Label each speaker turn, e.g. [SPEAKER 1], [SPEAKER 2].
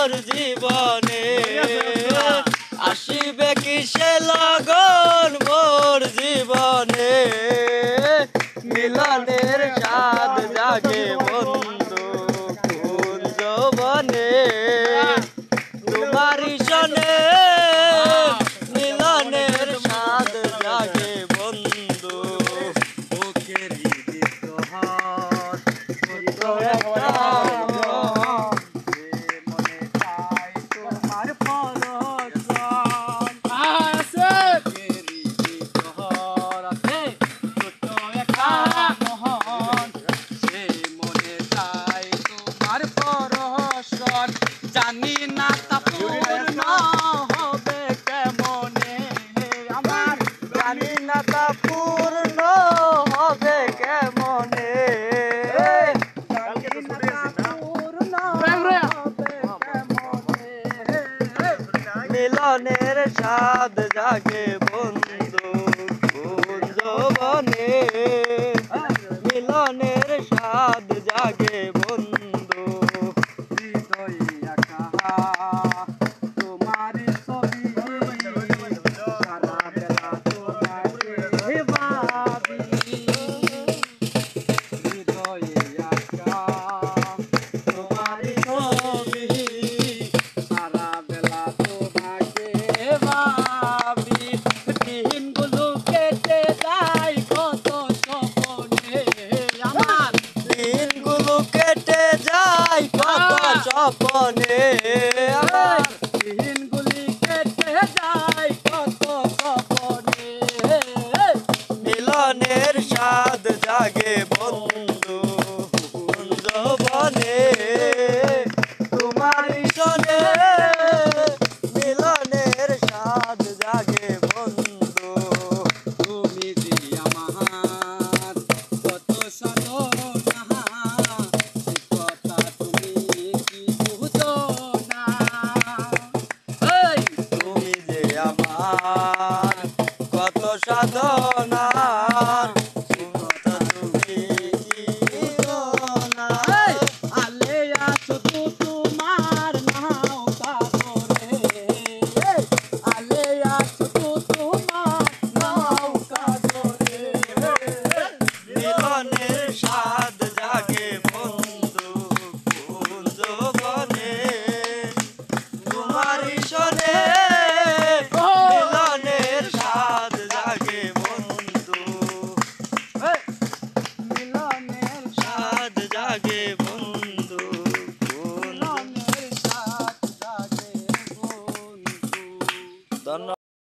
[SPEAKER 1] মোর জীবনে আসিবে কিসে লগন মোর জীবনে মিলনের স্বাদ জাগে বন্ধু কোন যৌবনে তোমারি সনে মিলনের স্বাদ জাগে বন্ধু বুকের বিদ্রোহ
[SPEAKER 2] জানি না তা পূর্ণ হবে কেমনে আমার
[SPEAKER 1] জানি না তা পূর্ণ হবে কেমনে মিলনের স্বাদ জাগে বন্ধু কোন যৌবনে মিলনের স্বাদ জাগে বন্ধু
[SPEAKER 2] হৃদয়ে আঁকা তোমার ছবি সারা বেলা তোমাকে ভাবি হৃদয়ে আঁকা তোমার ছবি সারা বেলা তোমাকে ভাবি দিনগুলো কেটে যায় কত স্বপ্নে আমার
[SPEAKER 1] দিনগুলো কেটে যায় কত স্বপ্নে আমার
[SPEAKER 2] দিনগুলি কেটে যায় কত স্বপ্নে
[SPEAKER 1] মিলনের স্বাদ জাগে বন্ধু কোন যৌবনে তোমারি সনে মিলনের স্বাদ জাগে বন্ধু
[SPEAKER 2] তুমি যে আমার কত সাধনা সে কথা তুমি কি বুঝো না
[SPEAKER 1] তুমি যে আমার কত সাধনা